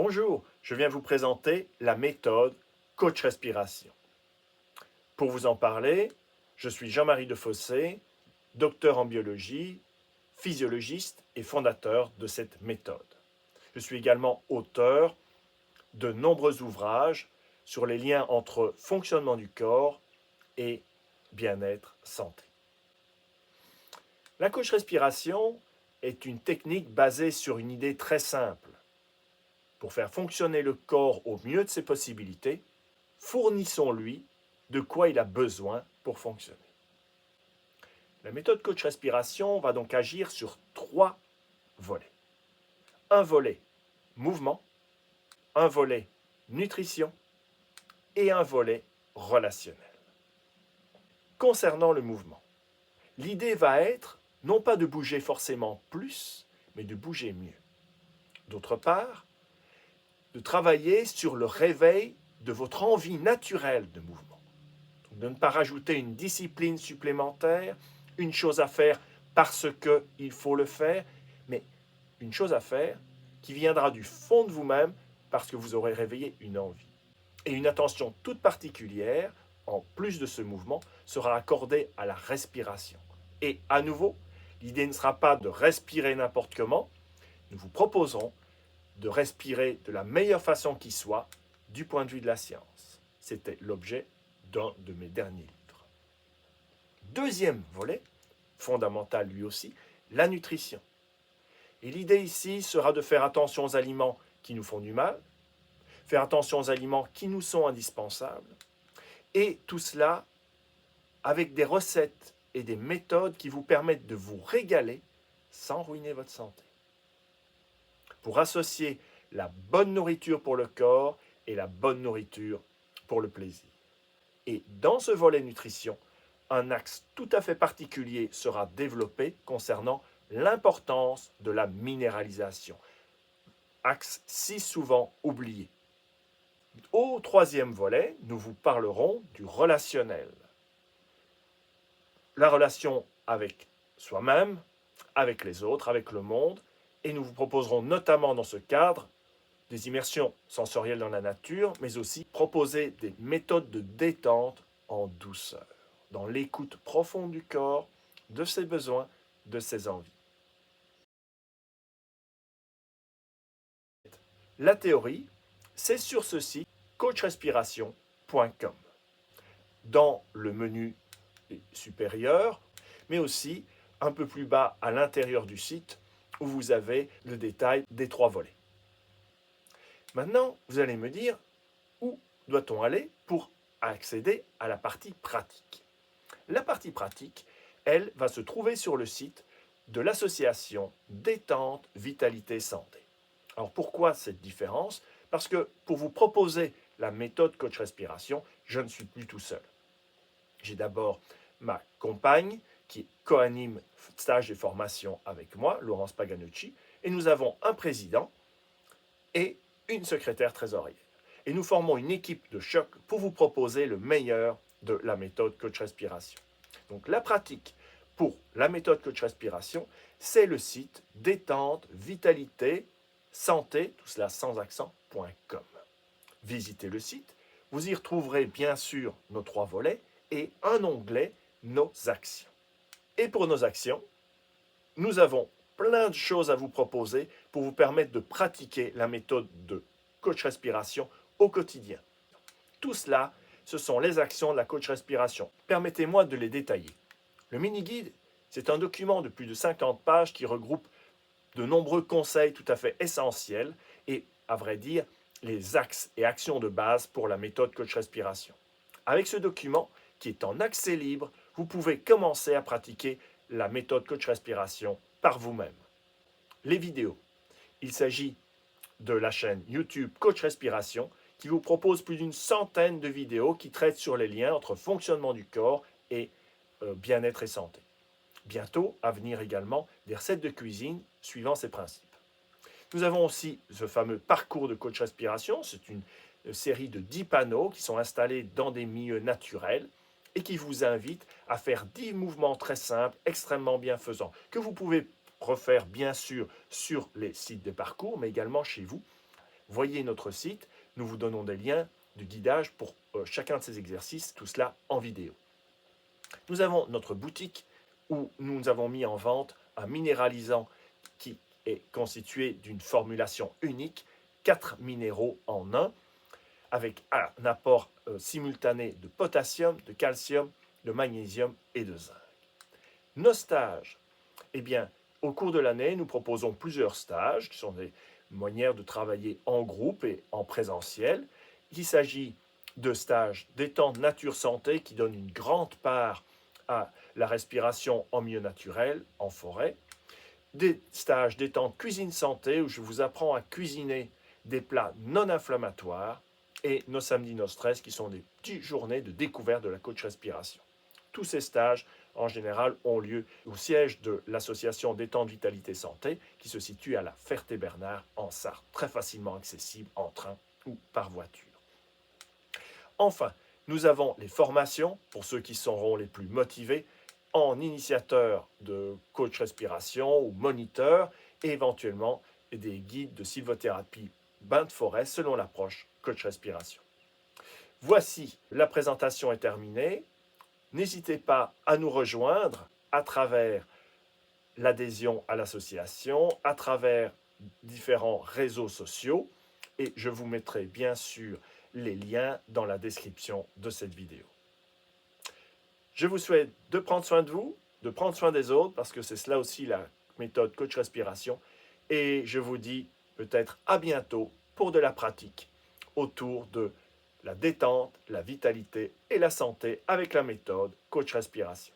Bonjour, je viens vous présenter la méthode Coach Respiration. Pour vous en parler, je suis Jean-Marie Defossé, docteur en biologie, physiologiste et fondateur de cette méthode. Je suis également auteur de nombreux ouvrages sur les liens entre fonctionnement du corps et bien-être santé. La Coach Respiration est une technique basée sur une idée très simple. Pour faire fonctionner le corps au mieux de ses possibilités, fournissons-lui de quoi il a besoin pour fonctionner. La méthode Coach Respiration va donc agir sur 3 volets. Un volet mouvement, un volet nutrition et un volet relationnel. Concernant le mouvement, l'idée va être non pas de bouger forcément plus, mais de bouger mieux. D'autre part, de travailler sur le réveil de votre envie naturelle de mouvement. Donc, de ne pas rajouter une discipline supplémentaire, une chose à faire parce qu'il faut le faire, mais une chose à faire qui viendra du fond de vous-même parce que vous aurez réveillé une envie. Et une attention toute particulière, en plus de ce mouvement, sera accordée à la respiration. Et à nouveau, l'idée ne sera pas de respirer n'importe comment, nous vous proposerons de respirer de la meilleure façon qui soit du point de vue de la science. C'était l'objet d'un de mes derniers livres. Deuxième volet, fondamental lui aussi, la nutrition. Et l'idée ici sera de faire attention aux aliments qui nous font du mal, faire attention aux aliments qui nous sont indispensables, et tout cela avec des recettes et des méthodes qui vous permettent de vous régaler sans ruiner votre santé. Pour associer la bonne nourriture pour le corps et la bonne nourriture pour le plaisir. Et dans ce volet nutrition, un axe tout à fait particulier sera développé concernant l'importance de la minéralisation. Axe si souvent oublié. Au troisième volet, nous vous parlerons du relationnel. La relation avec soi-même, avec les autres, avec le monde, et nous vous proposerons notamment dans ce cadre des immersions sensorielles dans la nature, mais aussi proposer des méthodes de détente en douceur, dans l'écoute profonde du corps, de ses besoins, de ses envies. La théorie, c'est sur ce site coachrespiration.com. Dans le menu supérieur, mais aussi un peu plus bas à l'intérieur du site, où vous avez le détail des 3 volets. Maintenant, vous allez me dire, où doit-on aller pour accéder à la partie pratique? La partie pratique, elle, va se trouver sur le site de l'association Détente, Vitalité, Santé. Alors pourquoi cette différence? Parce que pour vous proposer la méthode Coach Respiration, je ne suis plus tout seul. J'ai d'abord ma compagne qui co-anime stage et formation avec moi, Laurence Paganucci, et nous avons un président et une secrétaire trésorière. Et nous formons une équipe de choc pour vous proposer le meilleur de la méthode Coach Respiration. Donc la pratique pour la méthode Coach Respiration, c'est le site détente, vitalité, santé, tout cela sans accent.com. Visitez le site, vous y retrouverez bien sûr nos 3 volets et un onglet Nos actions. Et pour nos actions, nous avons plein de choses à vous proposer pour vous permettre de pratiquer la méthode de Coach Respiration au quotidien. Tout cela, ce sont les actions de la Coach Respiration. Permettez-moi de les détailler. Le mini-guide, c'est un document de plus de 50 pages qui regroupe de nombreux conseils tout à fait essentiels et, à vrai dire, les axes et actions de base pour la méthode Coach Respiration. Avec ce document, qui est en accès libre, vous pouvez commencer à pratiquer la méthode Coach Respiration par vous-même. Les vidéos. Il s'agit de la chaîne YouTube Coach Respiration qui vous propose plus d'une centaine de vidéos qui traitent sur les liens entre fonctionnement du corps et bien-être et santé. Bientôt, à venir également, des recettes de cuisine suivant ces principes. Nous avons aussi ce fameux parcours de Coach Respiration. C'est une série de 10 panneaux qui sont installés dans des milieux naturels et qui vous invitent à faire 10 mouvements très simples, extrêmement bienfaisants, que vous pouvez refaire bien sûr sur les sites de parcours, mais également chez vous. voyez notre site, nous vous donnons des liens de guidage pour chacun de ces exercices, tout cela en vidéo. Nous avons notre boutique où nous avons mis en vente un minéralisant qui est constitué d'une formulation unique, 4 minéraux en un, avec un apport simultané de potassium, de calcium, de magnésium et de zinc. Nos stages, eh bien, au cours de l'année, nous proposons plusieurs stages qui sont des manières de travailler en groupe et en présentiel. Il s'agit de stages détente nature santé qui donnent une grande part à la respiration en milieu naturel, en forêt. Des stages détente cuisine santé où je vous apprends à cuisiner des plats non inflammatoires et nos samedis no stress qui sont des petites journées de découverte de la coach respiration. Tous ces stages, en général, ont lieu au siège de l'association Détente Vitalité Santé qui se situe à la Ferté-Bernard en Sarthe, très facilement accessible en train ou par voiture. Enfin, nous avons les formations pour ceux qui seront les plus motivés en initiateur de coach respiration ou moniteur et éventuellement des guides de sylvothérapie bain de forêt selon l'approche coach respiration. Voici, la présentation est terminée. N'hésitez pas à nous rejoindre à travers l'adhésion à l'association, à travers différents réseaux sociaux et je vous mettrai bien sûr les liens dans la description de cette vidéo. Je vous souhaite de prendre soin de vous, de prendre soin des autres, parce que c'est cela aussi la méthode coach respiration. Et je vous dis peut-être à bientôt pour de la pratique autour de la détente, la vitalité et la santé avec la méthode coach respiration.